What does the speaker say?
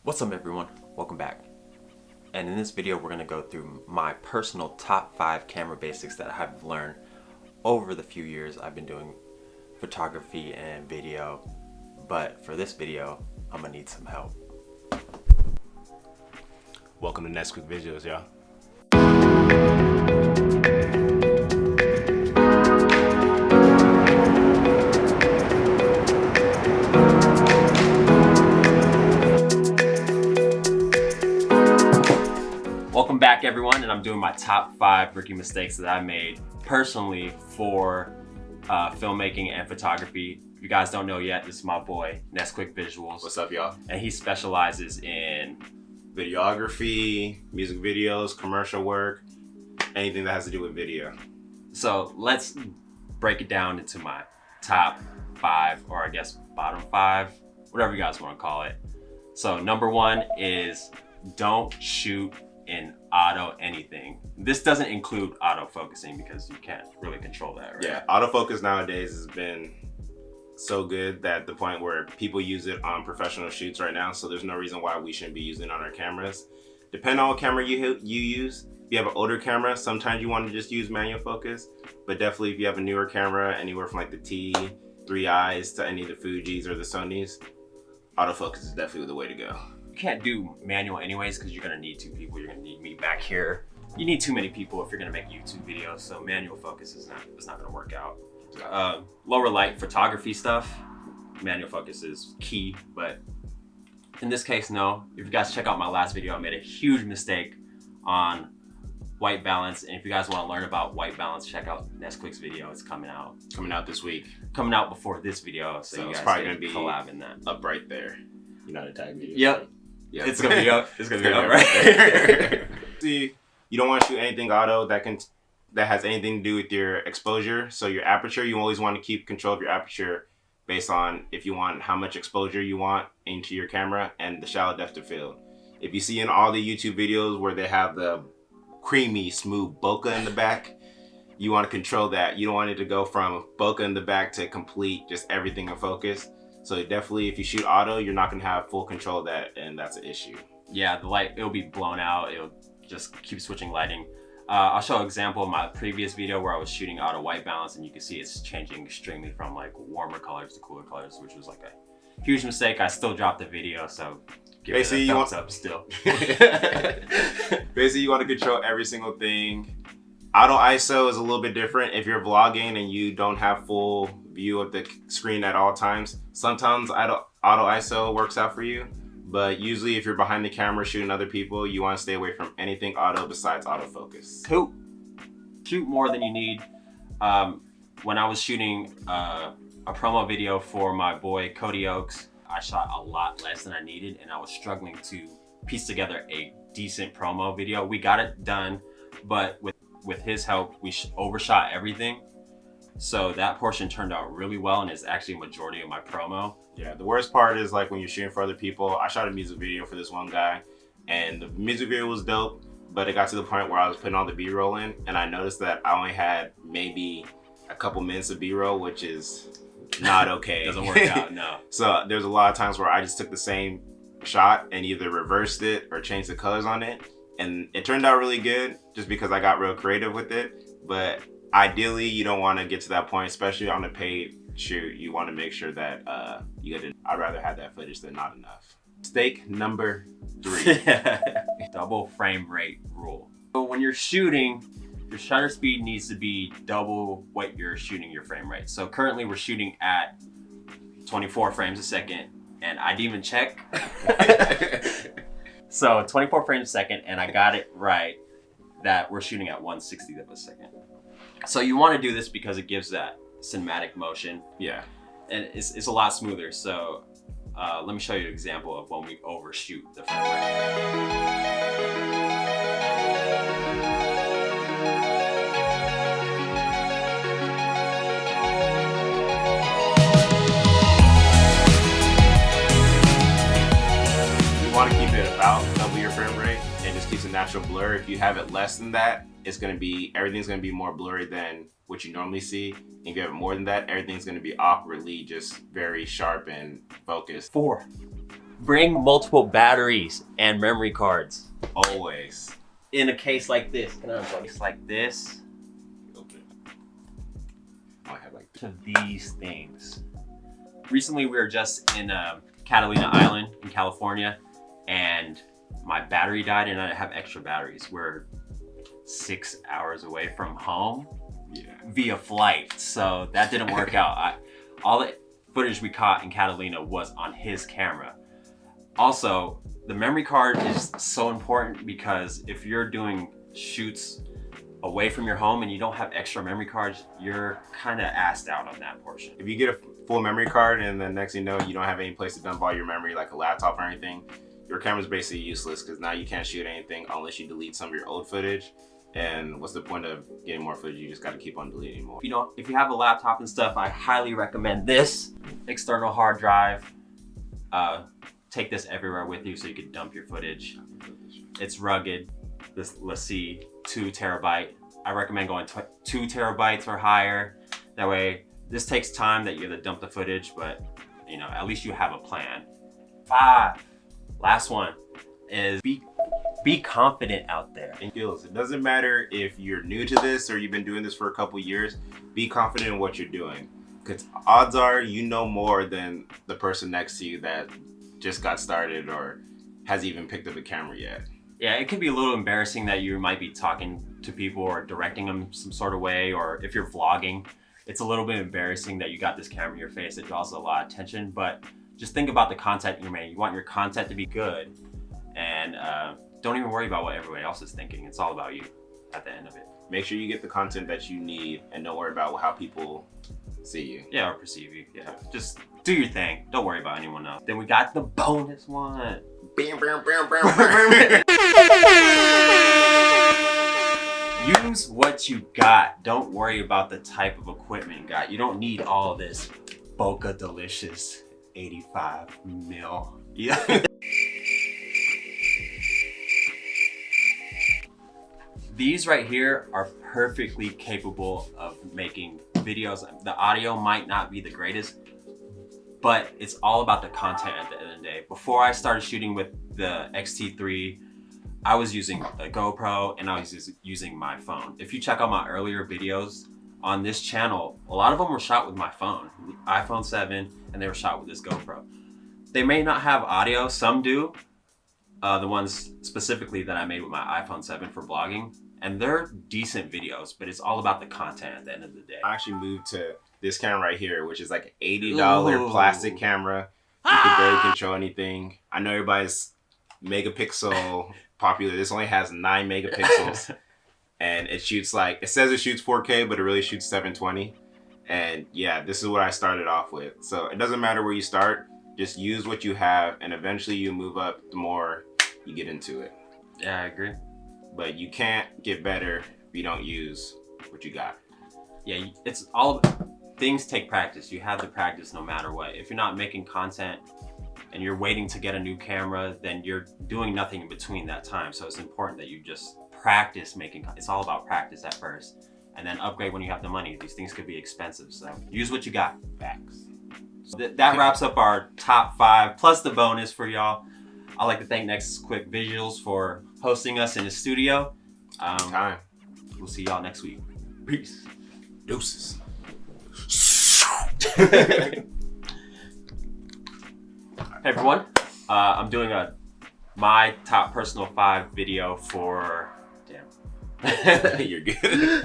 What's up everyone, welcome back. And in this video we're going to go through my personal top 5 camera basics that I've learned over the few years I've been doing photography and video. But for this video, I'm going to need some help. Welcome to NequickVisuals, y'all. Welcome back everyone, and I'm doing my top 5 rookie mistakes that I made personally for filmmaking and photography. If you guys don't know yet, this is my boy, NequickVisuals. What's up, y'all? And he specializes in Videography, music videos, commercial work, anything that has to do with video. So let's break it down into my top 5, or I guess bottom 5, whatever you guys want to call it. So number 1 is don't shoot in auto anything. This doesn't include auto focusing because you can't really control that, right? Yeah, autofocus nowadays has been so good that the point where people use it on professional shoots right now, so there's no reason why we shouldn't be using it on our cameras. Depending on what camera you use. If you have an older camera, sometimes you want to just use manual focus, but definitely if you have a newer camera, anywhere from like the T3Is to any of the Fujis or the Sonys, autofocus is definitely the way to go. You can't do manual anyways because you're gonna need 2 people. You're gonna need me back here. You need too many people if you're gonna make YouTube videos, so manual focus is not gonna work out. Lower light photography stuff, manual focus is key, but in this case, no. If you guys check out my last video, I made a huge mistake on white balance, and if you guys want to learn about white balance, check out Nesquick's video. It's coming out this week. Coming out before this video, so you it's guys probably can gonna be collab in that. Up right there. You know how to tag me. Yep. It's gonna be up. It's gonna be up right right there. See, you don't want to shoot anything auto that has anything to do with your exposure. So your aperture, you always want to keep control of your aperture based on if you want how much exposure you want into your camera and the shallow depth of field. If you see in all the YouTube videos where they have the creamy, smooth bokeh in the back, you want to control that. You don't want it to go from bokeh in the back to complete just everything in focus. So definitely, if you shoot auto, you're not gonna have full control of that, and that's an issue. Yeah, the light, it'll be blown out. It'll just keep switching lighting. I'll show an example of my previous video where I was shooting auto white balance, and you can see it's changing extremely from like warmer colors to cooler colors, which was like a huge mistake. I still dropped the video, so give it a thumbs up still. Basically, you want to control every single thing. Auto ISO is a little bit different. If you're vlogging and you don't have full view of the screen at all times, sometimes auto ISO works out for you. But usually if you're behind the camera shooting other people, you want to stay away from anything auto besides autofocus. Cool. Shoot more than you need. When I was shooting a promo video for my boy Cody Oaks, I shot a lot less than I needed, and I was struggling to piece together a decent promo video. We got it done, but with his help, we overshot everything. So that portion turned out really well, and it's actually a majority of my promo. Yeah, the worst part is like when you're shooting for other people. I shot a music video for this one guy, and the music video was dope, but it got to the point where I was putting all the B-roll in, and I noticed that I only had maybe a couple minutes of B-roll, which is not okay. Doesn't work out, no. So there's a lot of times where I just took the same shot and either reversed it or changed the colors on it, and it turned out really good just because I got real creative with it. But ideally, you don't want to get to that point, especially on a paid shoot. You want to make sure that you get it. I'd rather have that footage than not enough. Mistake number 3. Double frame rate rule. So when you're shooting, your shutter speed needs to be double what you're shooting your frame rate. So currently we're shooting at 24 frames a second, and I didn't even check. So 24 frames a second, and I got it right that we're shooting at 1/60th of a second. So you want to do this because it gives that cinematic motion. Yeah. And it's a lot smoother. So let me show you an example of when we overshoot the frame rate. You want to keep it about double your frame rate and just keeps a natural blur. If you have it less than that, everything's gonna be more blurry than what you normally see. And if you have it more than that, everything's gonna be awkwardly just very sharp and focused. 4, Bring multiple batteries and memory cards. Always. In a case like this, in a case like this, I have like to these things. Recently, we were just in Catalina Island in California, and my battery died, and I have extra batteries. We're 6 hours away from home via flight, so that didn't work out. All the footage we caught in Catalina was on his camera. Also, the memory card is so important because if you're doing shoots away from your home and you don't have extra memory cards, you're kind of assed out on that portion. If you get a full memory card and then next thing you know, you don't have any place to dump all your memory, like a laptop or anything, your camera's basically useless because now you can't shoot anything unless you delete some of your old footage. And what's the point of getting more footage? You just got to keep on deleting more. If you have a laptop and stuff, I highly recommend this external hard drive. Take this everywhere with you so you can dump your footage. It's rugged. This, let's see, 2 terabyte. I recommend going 2 terabytes or higher. That way, this takes time that you have to dump the footage, but at least you have a plan. 5, last one is be confident out there. It doesn't matter if you're new to this or you've been doing this for a couple years, be confident in what you're doing. Because odds are you know more than the person next to you that just got started or hasn't even picked up a camera yet. Yeah, it can be a little embarrassing that you might be talking to people or directing them some sort of way, or if you're vlogging, it's a little bit embarrassing that you got this camera in your face that draws a lot of attention, but just think about the content you're making. You want your content to be good, and don't even worry about what everybody else is thinking. It's all about you at the end of it. Make sure you get the content that you need and don't worry about how people see you. Yeah, or perceive you. Yeah, just do your thing. Don't worry about anyone else. Then we got the bonus one. Use what you got. Don't worry about the type of equipment you got. You don't need all this Boca Delicious 85 mil. Yeah. These right here are perfectly capable of making videos. The audio might not be the greatest, but it's all about the content at the end of the day. Before I started shooting with the X-T3, I was using a GoPro and I was using my phone. If you check out my earlier videos on this channel, a lot of them were shot with my phone, the iPhone 7, and they were shot with this GoPro. They may not have audio, some do. The ones specifically that I made with my iPhone 7 for vlogging, and they're decent videos, but it's all about the content at the end of the day. I actually moved to this camera right here, which is like an $80 plastic camera. You can barely control anything. I know everybody's megapixel popular. This only has 9 megapixels, and it shoots it says it shoots 4K, but it really shoots 720. And yeah, this is what I started off with. So it doesn't matter where you start, just use what you have, and eventually you move up the more you get into it. Yeah, I agree. But you can't get better if you don't use what you got. Yeah, things take practice. You have to practice no matter what. If you're not making content and you're waiting to get a new camera, then you're doing nothing in between that time. So it's important that you just practice making. It's all about practice at first, and then upgrade when you have the money. These things could be expensive, so use what you got. Facts. So that wraps up our top 5 plus the bonus for y'all. I'd like to thank NequickVisuals for hosting us in the studio. Time. We'll see y'all next week. Peace. Deuces. Hey everyone, I'm doing my top personal 5 video for, You're good.